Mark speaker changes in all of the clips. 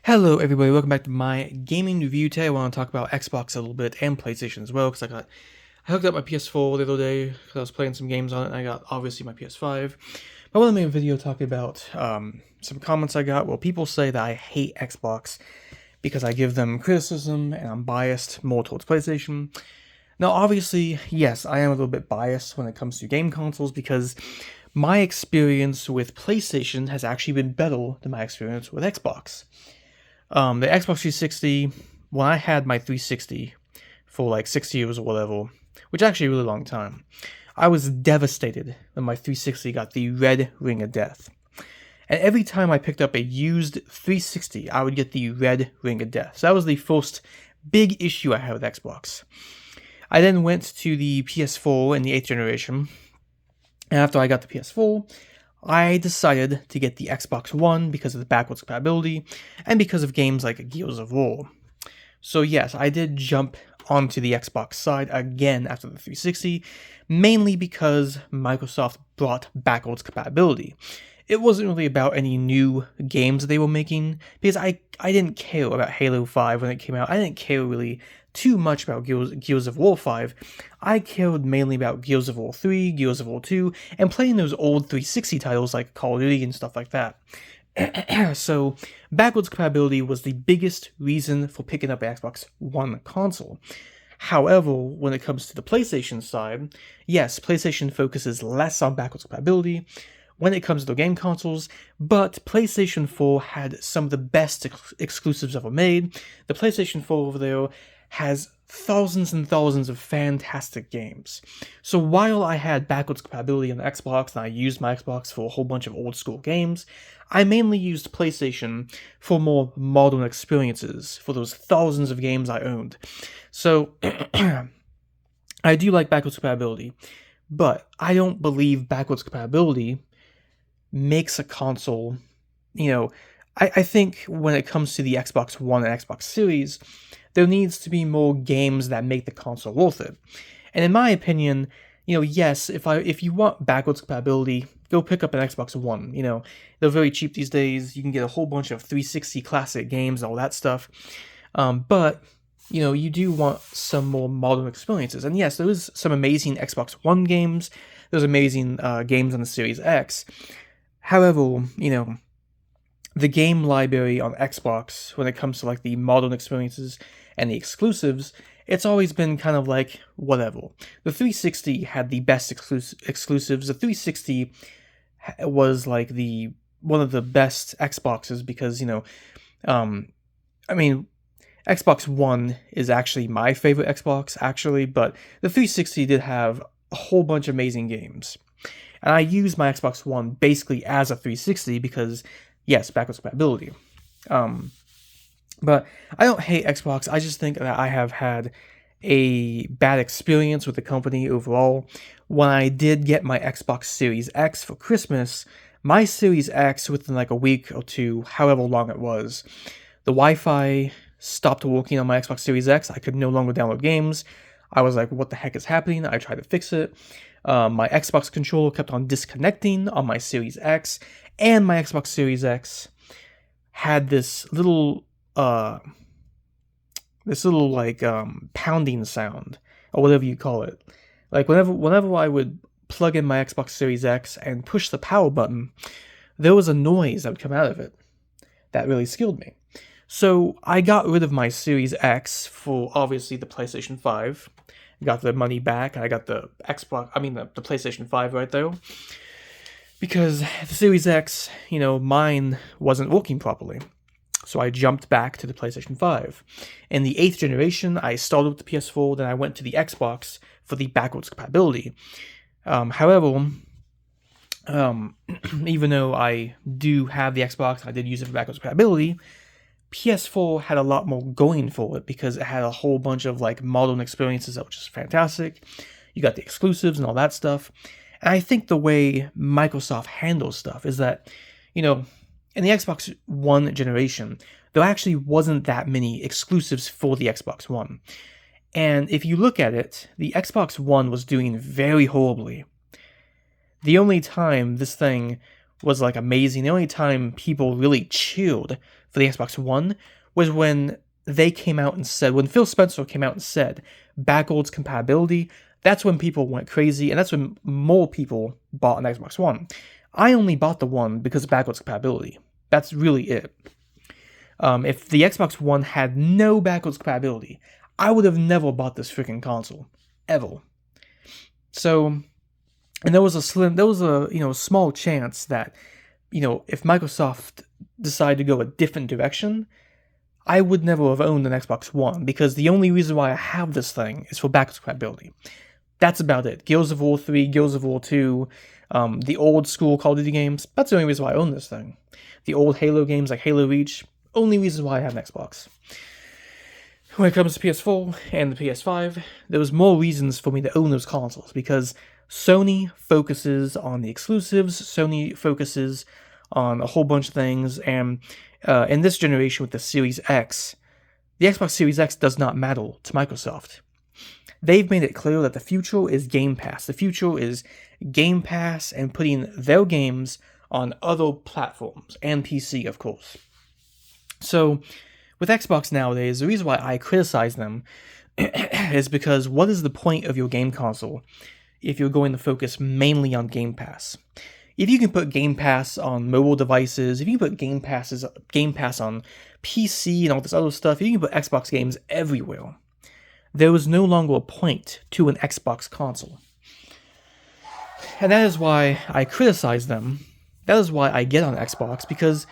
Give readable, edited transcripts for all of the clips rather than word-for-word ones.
Speaker 1: Hello everybody, welcome back to my gaming review. Today I want to talk about Xbox a little bit and PlayStation as well, because I hooked up my PS4 the other day because I was playing some games on it, and I got obviously my PS5. But I want to make a video talking about some comments I got. Well, people say that I hate Xbox because I give them criticism and I'm biased more towards PlayStation. Now obviously, yes, I am a little bit biased when it comes to game consoles because my experience with PlayStation has actually been better than my experience with Xbox. The Xbox 360, when I had my 360 for like 6 years or whatever, which is actually a really long time, I was devastated when my 360 got the red ring of death. And every time I picked up a used 360, I would get the red ring of death. So that was the first big issue I had with Xbox. I then went to the PS4 in the 8th generation, and after I got the PS4, I decided to get the Xbox One because of the backwards compatibility and because of games like Gears of War. So yes, I did jump onto the Xbox side again after the 360, mainly because Microsoft brought backwards compatibility. It wasn't really about any new games they were making, because I didn't care about Halo 5 when it came out. I didn't care really too much about Gears of War 5. I cared mainly about Gears of War 3, Gears of War 2, and playing those old 360 titles like Call of Duty and stuff like that. So, backwards compatibility was the biggest reason for picking up an Xbox One console. However, when it comes to the PlayStation side, yes, PlayStation focuses less on backwards compatibility when it comes to game consoles, but PlayStation 4 had some of the best exclusives ever made. The PlayStation 4 over there has thousands and thousands of fantastic games. So while I had backwards compatibility on the Xbox and I used my Xbox for a whole bunch of old school games, I mainly used PlayStation for more modern experiences, for those thousands of games I owned. So I do like backwards compatibility, but I don't believe backwards compatibility makes a console, I think when it comes to the Xbox One and Xbox Series, there needs to be more games that make the console worth it. And in my opinion, yes, if you want backwards compatibility, go pick up an Xbox One. They're very cheap these days. You can get a whole bunch of 360 classic games and all that stuff. But you do want some more modern experiences. And yes, there is some amazing Xbox One games. There's amazing games on the Series X. However, the game library on Xbox, when it comes to like the modern experiences and the exclusives, it's always been kind of like whatever. The 360 had the best exclusives. The 360 was like one of the best Xboxes because Xbox One is actually my favorite Xbox actually, but the 360 did have a whole bunch of amazing games. And I use my Xbox One basically as a 360 because, yes, backwards compatibility. But I don't hate Xbox. I just think that I have had a bad experience with the company overall. When I did get my Xbox Series X for Christmas, my Series X, within like a week or two, however long it was, the Wi-Fi stopped working on my Xbox Series X. I could no longer download games. I was like, what the heck is happening? I tried to fix it. My Xbox controller kept on disconnecting on my Series X, and my Xbox Series X had this little pounding sound, or whatever you call it. Like whenever I would plug in my Xbox Series X and push the power button, there was a noise that would come out of it that really scared me. So I got rid of my Series X for obviously the PlayStation 5. I got the money back, and I got the the PlayStation 5 right there. Because the Series X, mine wasn't working properly. So I jumped back to the PlayStation 5. In the 8th generation, I started with the PS4, then I went to the Xbox for the backwards compatibility. However, even though I do have the Xbox, I did use it for backwards compatibility, PS4 had a lot more going for it because it had a whole bunch of like modern experiences that were just fantastic. You got the exclusives and all that stuff. And I think the way Microsoft handles stuff is that, in the Xbox One generation, there actually wasn't that many exclusives for the Xbox One. And if you look at it, the Xbox One was doing very horribly. The only time this thing was like amazing. The only time people really chilled for the Xbox One was when they came out and said, when Phil Spencer came out and said backwards compatibility. That's when people went crazy, and that's when more people bought an Xbox One. I only bought the One because of backwards compatibility. That's really it. If the Xbox One had no backwards compatibility, I would have never bought this freaking console, ever. So, and there was a small chance that, if Microsoft decided to go a different direction, I would never have owned an Xbox One, because the only reason why I have this thing is for backwards compatibility. That's about it. Gears of War 3, Gears of War 2, the old school Call of Duty games, that's the only reason why I own this thing. The old Halo games like Halo Reach, only reason why I have an Xbox. When it comes to PS4 and the PS5, there was more reasons for me to own those consoles, because Sony focuses on the exclusives, Sony focuses on a whole bunch of things, and in this generation with the Series X, the Xbox Series X does not matter to Microsoft. They've made it clear that the future is Game Pass. The future is Game Pass and putting their games on other platforms, and PC, of course. So, with Xbox nowadays, the reason why I criticize them is because what is the point of your game console if you're going to focus mainly on Game Pass? If you can put Game Pass on mobile devices, if you can put Game Pass on PC and all this other stuff, if you can put Xbox games everywhere, there was no longer a point to an Xbox console. And that is why I criticize them. That is why I get on Xbox, because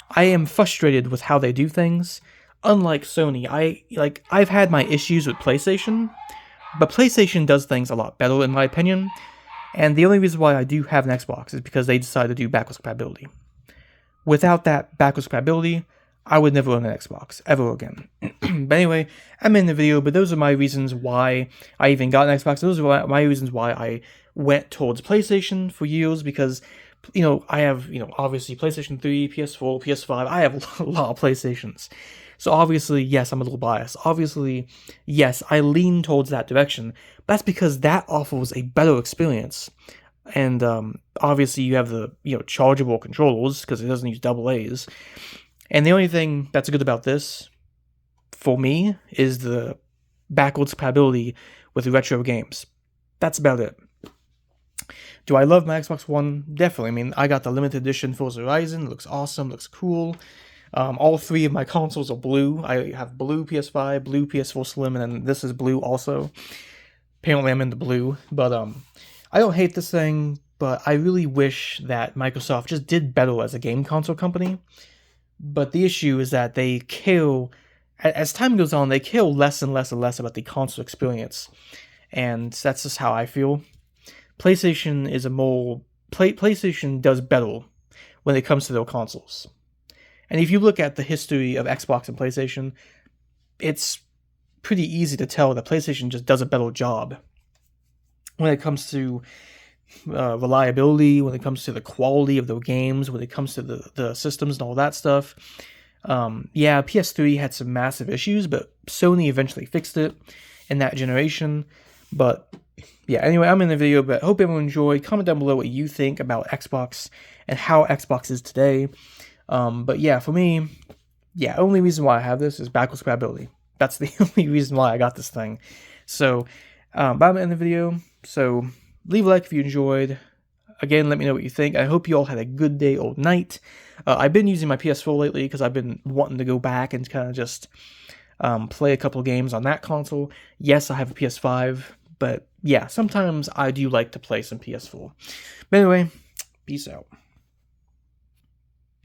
Speaker 1: I am frustrated with how they do things. Unlike Sony, I've had my issues with PlayStation, but PlayStation does things a lot better in my opinion. And the only reason why I do have an Xbox is because they decided to do backwards compatibility. Without that backwards compatibility, I would never own an Xbox, ever again. But anyway, I'm in the video, but those are my reasons why I even got an Xbox. Those are my reasons why I went towards PlayStation for years, because, I have, obviously PlayStation 3, PS4, PS5, I have a lot of PlayStations. So obviously, yes, I'm a little biased. Obviously, yes, I lean towards that direction. But that's because that offers a better experience. And obviously, you have the chargeable controllers, because it doesn't use AA's. And the only thing that's good about this, for me, is the backwards compatibility with retro games. That's about it. Do I love my Xbox One? Definitely. I mean, I got the limited edition Forza Horizon. It looks awesome. Looks cool. All three of my consoles are blue. I have blue PS5, blue PS4 Slim, and then this is blue also. Apparently I'm into blue. But I don't hate this thing, but I really wish that Microsoft just did better as a game console company. But the issue is that they care, as time goes on, they care less and less and less about the console experience. And that's just how I feel. PlayStation is PlayStation does better when it comes to their consoles. And if you look at the history of Xbox and PlayStation, it's pretty easy to tell that PlayStation just does a better job when it comes to reliability, when it comes to the quality of the games, when it comes to the systems and all that stuff. Yeah, PS3 had some massive issues, but Sony eventually fixed it in that generation. But yeah, anyway, I'm in the video, but hope everyone enjoyed. Comment down below what you think about Xbox and how Xbox is today. But yeah, for me, only reason why I have this is backwards compatibility. That's the only reason why I got this thing. So, but I'm in the video, so leave a like if you enjoyed. Again, let me know what you think. I hope you all had a good day or night. I've been using my PS4 lately because I've been wanting to go back and kind of just play a couple games on that console. Yes, I have a PS5, but yeah, sometimes I do like to play some PS4. But anyway, peace out.